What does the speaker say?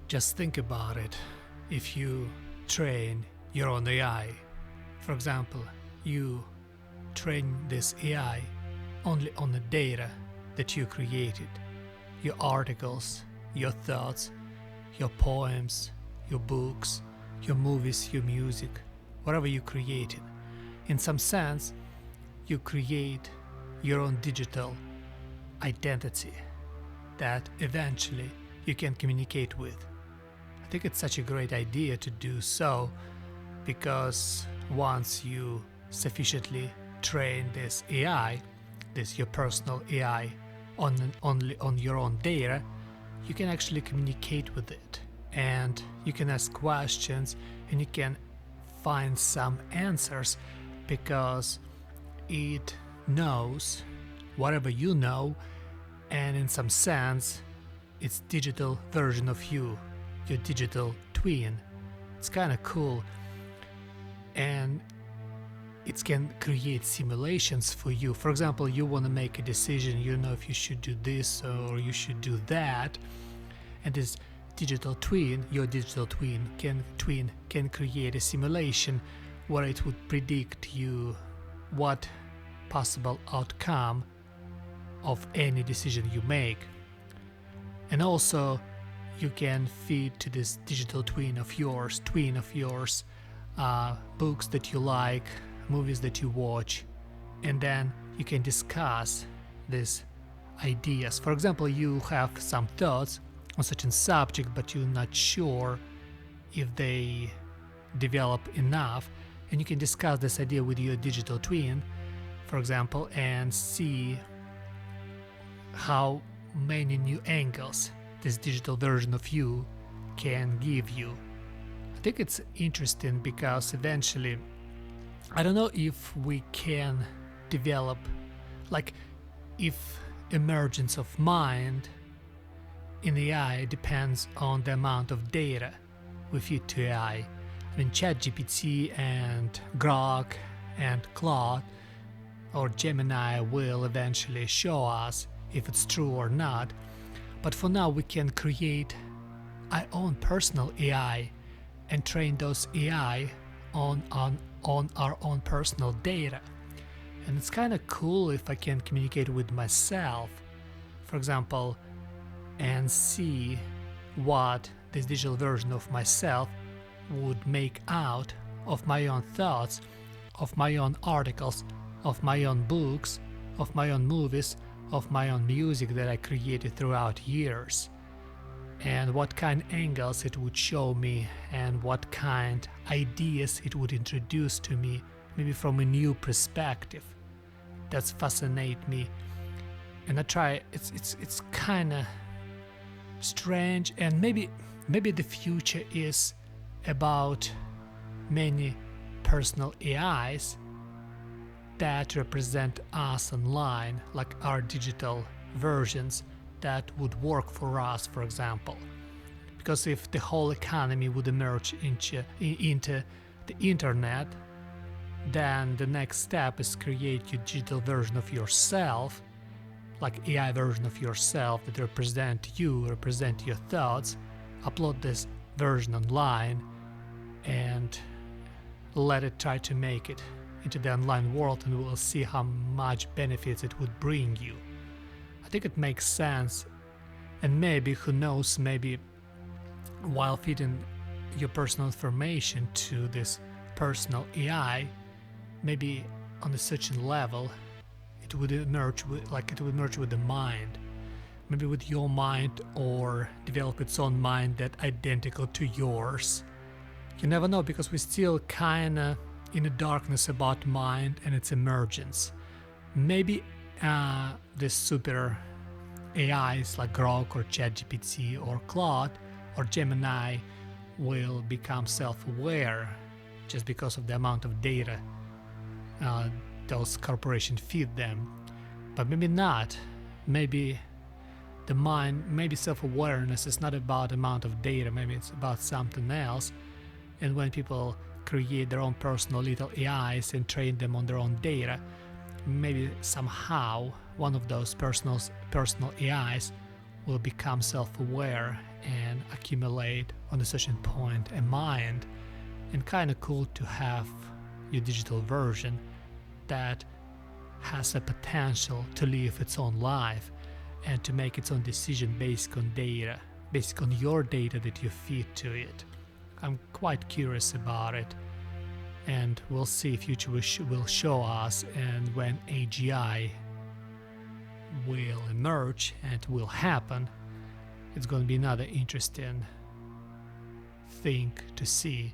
Just think about it. If you train your own AI, for example, you train this AI only on the data that you created, your articles, your thoughts, your poems, your books, your movies, your music, whatever you created. In some sense, you create your own digital identity that eventually you can communicate with. I think it's such a great idea to do so, because once you sufficiently train this AI, this your personal AI, only on your own data, you can actually communicate with it, and you can ask questions and you can find some answers, because it knows whatever you know, and in some sense it's digital version of you, your digital twin. It's kind of cool, and it can create simulations for you. For example, you want to make a decision, you know if you should do this or you should do that, and this digital twin, your digital twin can create a simulation where it would predict you what possible outcome of any decision you make. And also you can feed to this digital twin of yours books that you like, movies that you watch, and then you can discuss these ideas. For example, you have some thoughts on such a subject, but you're not sure if they develop enough, and you can discuss this idea with your digital twin, for example, and see how many new angles this digital version of you can give you. I think it's interesting because eventually, I don't know if we can develop, like, if emergence of mind in AI depends on the amount of data we feed to AI. I mean, ChatGPT and Grok and Claude or Gemini will eventually show us if it's true or not. But for now, we can create our own personal AI and train those AI on our own personal data. And it's kind of cool if I can communicate with myself, for example, and see what this digital version of myself would make out of my own thoughts, of my own articles, of my own books, of my own movies, of my own music that I created throughout years, and what kind of angles it would show me, and what kind ideas it would introduce to me, maybe from a new perspective. That's fascinate me, and I try. It's kind of strange, and maybe the future is about many personal AIs that represent us online, like our digital versions that would work for us, for example. Because if the whole economy would emerge into the internet, then the next step is create your digital version of yourself, like AI version of yourself that represent your thoughts, upload this version online and let it try to make it into the online world, and we'll see how much benefits it would bring you. I think it makes sense, and maybe, who knows, maybe while feeding your personal information to this personal AI, maybe on a certain level, it would emerge with the mind, maybe with your mind, or develop its own mind that identical to yours. You never know, because we're still kinda in the darkness about mind and its emergence. Maybe the super AIs like Grok or ChatGPT or Claude or Gemini will become self-aware just because of the amount of data those corporations feed them. But maybe not. Maybe the mind, maybe self-awareness is not about amount of data, maybe it's about something else. And when people create their own personal little AIs and train them on their own data, maybe somehow one of those personal AIs will become self-aware and accumulate on a certain point a mind, and kind of cool to have your digital version that has a potential to live its own life and to make its own decision based on data, based on your data that you feed to it. I'm quite curious about it, and we'll see if future will show us, and when AGI will emerge and will happen, it's going to be another interesting thing to see